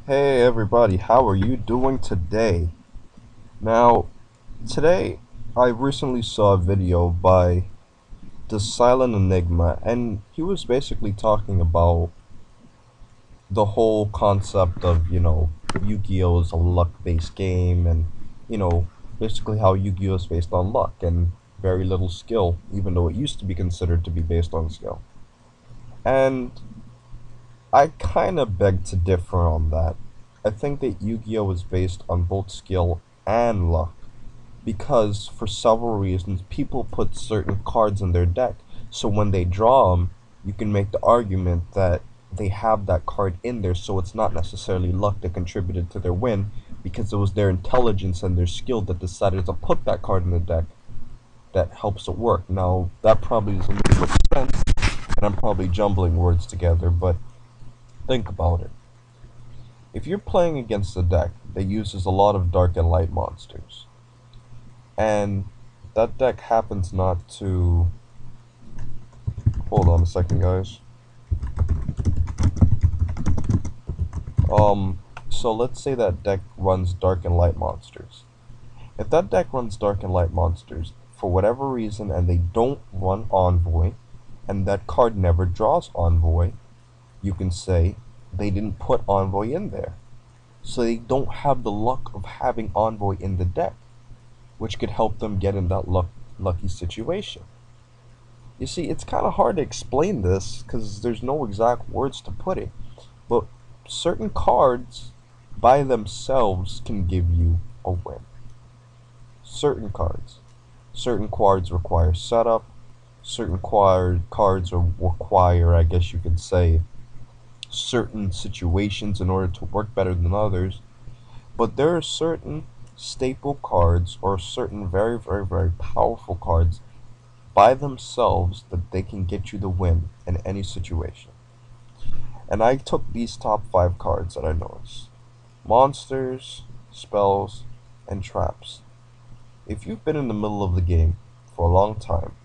Hey everybody, how are you doing today? Now, today I recently saw a video by the Silent Enigma, and he was basically talking about the whole concept of, Yu-Gi-Oh is a luck-based game, and, basically how Yu-Gi-Oh is based on luck and very little skill, even though it used to be considered to be based on skill. And I kind of beg to differ on that. I think that Yu-Gi-Oh is based on both skill and luck because for several reasons people put certain cards in their deck, so when they draw them you can make the argument that they have that card in there, so it's not necessarily luck that contributed to their win because it was their intelligence and their skill that decided to put that card in the deck that helps it work. Now that probably doesn't make much sense and I'm probably jumbling words together, but think about it. If you're playing against a deck that uses a lot of dark and light monsters, and that deck happens not to... Hold on a second, guys. So let's say that deck runs dark and light monsters. If that deck runs dark and light monsters, for whatever reason, and they don't run Envoy, and that card never draws Envoy, you can say they didn't put Envoy in there. So they don't have the luck of having Envoy in the deck, which could help them get in that lucky situation. You see, it's kind of hard to explain this because there's no exact words to put it, but certain cards by themselves can give you a win. Certain cards. Certain cards require setup, certain cards require, I guess you could say, certain situations in order to work better than others, but there are certain staple cards or certain very, very, very powerful cards by themselves that they can get you the win in any situation. And I took these top 5 cards that I noticed: monsters, spells, and traps. If you've been in the middle of the game for a long time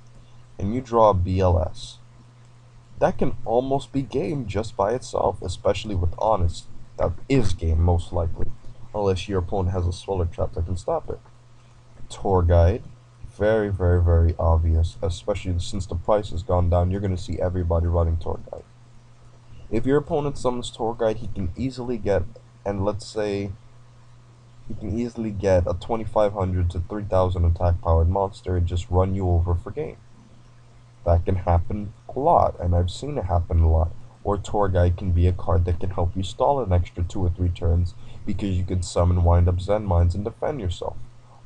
and you draw a BLS, that can almost be game just by itself, especially with Honest. That is game most likely, unless your opponent has a Swiller trap that can stop it. Tour Guide, very, very, very obvious, especially since the price has gone down. You're going to see everybody running Tour Guide. If your opponent summons Tour Guide, he can easily get, and let's say he can easily get a 2500 to 3000 attack powered monster and just run you over for game. That can happen a lot, and I've seen it happen a lot. Or Tour Guide can be a card that can help you stall an extra 2 or 3 turns because you can summon wind up Zen Mines and defend yourself.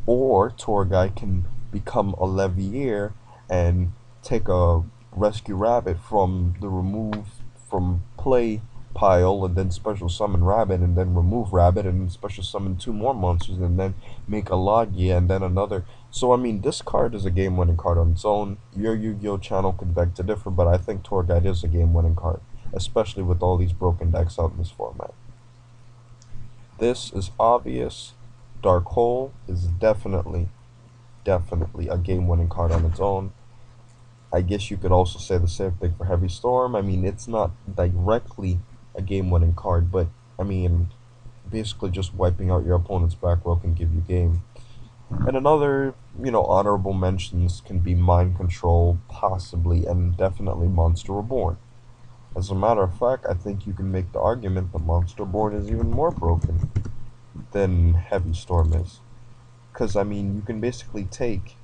Or Tour Guide can become a Levier and take a Rescue Rabbit from the remove from play pile and then special summon Rabbit and then remove Rabbit and special summon 2 more monsters and then make a Logia and then another. So I mean, this card is a game-winning card on its own. Your Yu-Gi-Oh channel could beg to differ, but I think Tour Guide is a game-winning card, especially with all these broken decks out in this format. This is obvious. Dark Hole is definitely, definitely a game-winning card on its own. I guess you could also say the same thing for Heavy Storm. I mean, it's not directly a game-winning card, but I mean, basically just wiping out your opponent's back row can give you game. And another, honorable mentions can be Mind Control, possibly, and definitely Monster Reborn. As a matter of fact, I think you can make the argument that Monster Reborn is even more broken than Heavy Storm is. Because, I mean, you can basically take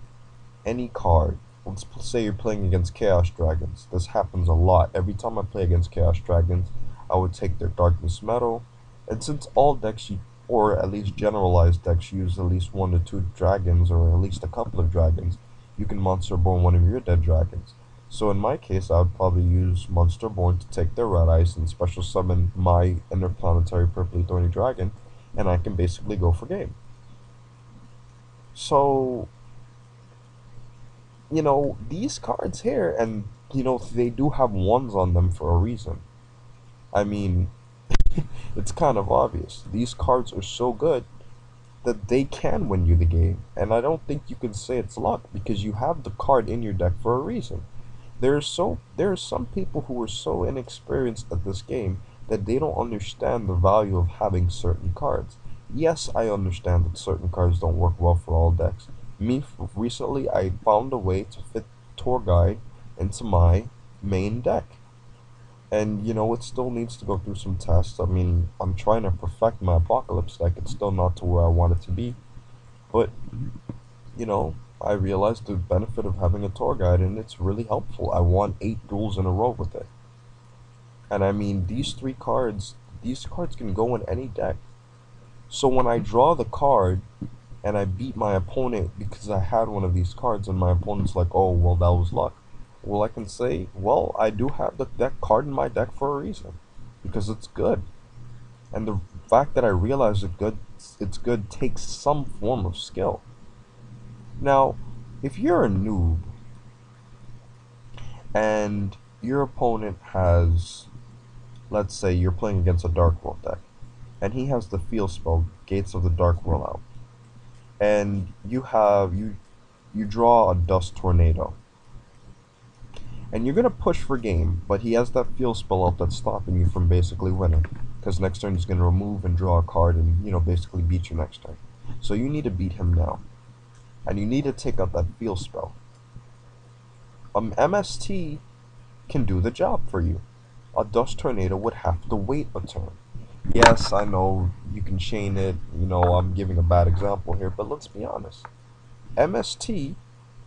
any card. Let's say you're playing against Chaos Dragons. This happens a lot. Every time I play against Chaos Dragons, I would take their Darkness Metal. And since all decks, or at least generalized decks, use at least 1 to 2 dragons, or at least a couple of dragons, you can Monster Born one of your dead dragons. So in my case, I would probably use Monster Born to take their Red Eyes and special summon my Interplanetary Purpley Thorny Dragon, and I can basically go for game. So, these cards here, and, they do have ones on them for a reason. I mean, it's kind of obvious. These cards are so good that they can win you the game, and I don't think you can say it's luck because you have the card in your deck for a reason. There are some people who are so inexperienced at this game that they don't understand the value of having certain cards. Yes, I understand that certain cards don't work well for all decks. Recently, I found a way to fit Tour Guide into my main deck. And it still needs to go through some tests. I mean, I'm trying to perfect my Apocalypse deck. It's still not to where I want it to be. But, I realized the benefit of having a tour guide, and it's really helpful. I won 8 duels in a row with it. And I mean, these cards can go in any deck. So when I draw the card and I beat my opponent because I had one of these cards, and my opponent's like, oh, well, that was luck. Well, I can say, well, I do have that card in my deck for a reason, because it's good. And the fact that I realize it's good takes some form of skill. Now, if you're a noob and your opponent has, let's say you're playing against a Dark World deck, and he has the field spell Gates of the Dark World out, and you draw a Dust Tornado, and you're gonna push for game, but he has that field spell out that's stopping you from basically winning, because next turn he's gonna remove and draw a card and basically beat you next turn. So you need to beat him now, and you need to take out that field spell. MST can do the job for you. A Dust Tornado would have to wait a turn. Yes, I know you can chain it. I'm giving a bad example here, but let's be honest. MST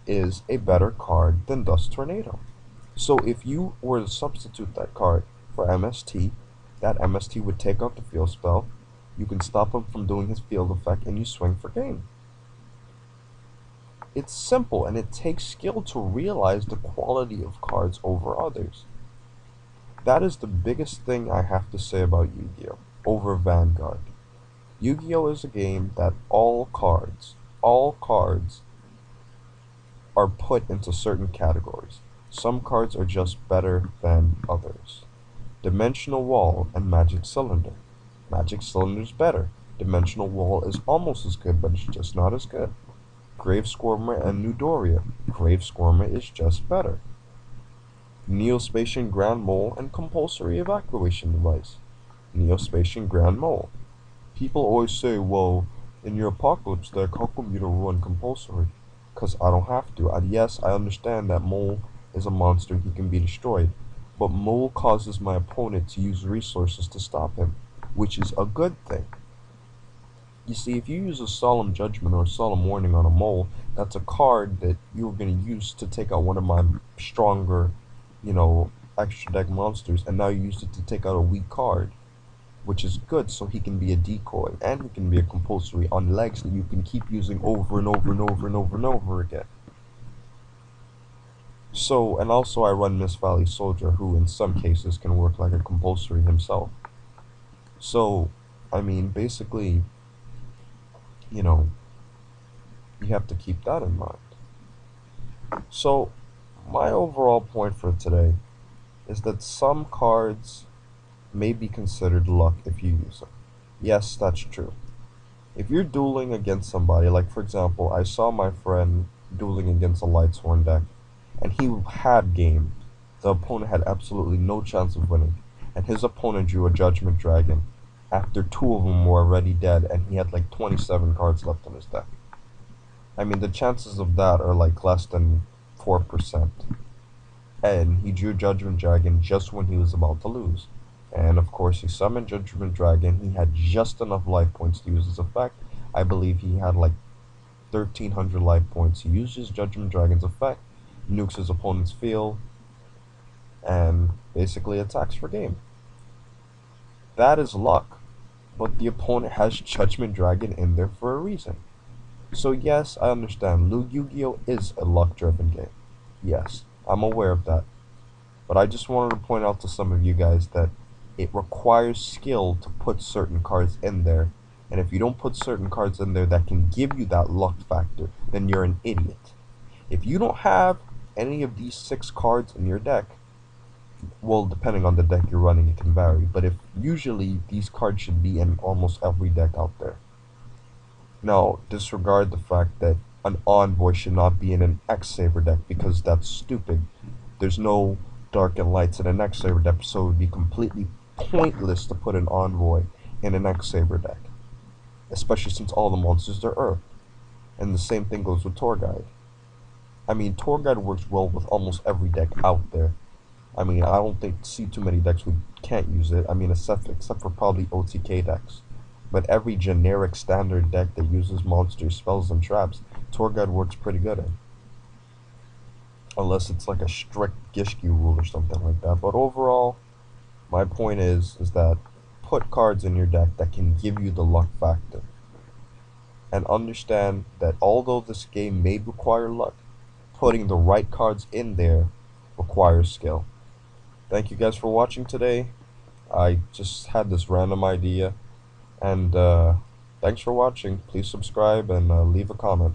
is a better card than Dust Tornado. So if you were to substitute that card for MST, that MST would take out the field spell. You can stop him from doing his field effect, and you swing for game. It's simple, and it takes skill to realize the quality of cards over others. That is the biggest thing I have to say about Yu-Gi-Oh! Over Vanguard. Yu-Gi-Oh! Is a game that all cards are put into certain categories. Some cards are just better than others. Dimensional Wall and Magic Cylinder. Magic Cylinder's better. Dimensional Wall is almost as good, but it's just not as good. Grave Squirmer and Newdoria. Grave Squirmer is just better. Neospatian Grand Mole and Compulsory Evacuation Device. Neospatian Grand Mole. People always say, well, in your Apocalypse deck, how come you don't run Compulsory? Because I don't have to. Yes, I understand that Mole is a monster, he can be destroyed. But Mole causes my opponent to use resources to stop him, which is a good thing. You see, if you use a Solemn Judgment or a Solemn Warning on a Mole, that's a card that you're going to use to take out one of my stronger, extra deck monsters, and now you use it to take out a weak card, which is good, so he can be a decoy, and he can be a compulsory on legs that you can keep using over and over and over and over and over again. So, and also I run Miss Valley Soldier, who in some cases can work like a compulsory himself. So, I mean, basically, you have to keep that in mind. So, my overall point for today is that some cards may be considered luck if you use them. Yes, that's true. If you're dueling against somebody, like for example, I saw my friend dueling against a Lightsworn deck, and he had game. The opponent had absolutely no chance of winning, and his opponent drew a Judgment Dragon after 2 of them were already dead, and he had like 27 cards left in his deck. I mean, the chances of that are like less than 4%. And he drew Judgment Dragon just when he was about to lose. And of course, he summoned Judgment Dragon. He had just enough life points to use his effect. I believe he had like 1,300 life points. He uses Judgment Dragon's effect, nukes his opponent's field, and basically attacks for game. That is luck, but the opponent has Judgment Dragon in there for a reason. So yes, I understand, Yu-Gi-Oh! Is a luck-driven game. Yes, I'm aware of that. But I just wanted to point out to some of you guys that it requires skill to put certain cards in there. And if you don't put certain cards in there that can give you that luck factor, then you're an idiot. If you don't have any of these 6 cards in your deck, well, depending on the deck you're running, it can vary. But if usually these cards should be in almost every deck out there. Now, disregard the fact that an Envoy should not be in an X-Saber deck, because that's stupid. There's no Dark and Lights in an X-Saber deck, so it would be completely pointless to put an Envoy in an X-Saber deck, especially since all the monsters are Earth. And the same thing goes with Tour Guide. I mean, Tour Guide works well with almost every deck out there. I mean, I don't see too many decks who can't use it. I mean, except for probably OTK decks. But every generic standard deck that uses monsters, spells, and traps, Tour Guide works pretty good in. Unless it's like a strict Gishki rule or something like that. But overall, my point is that put cards in your deck that can give you the luck factor. And understand that although this game may require luck, putting the right cards in there requires skill. Thank you guys for watching today. I just had this random idea, and thanks for watching. Please subscribe and leave a comment.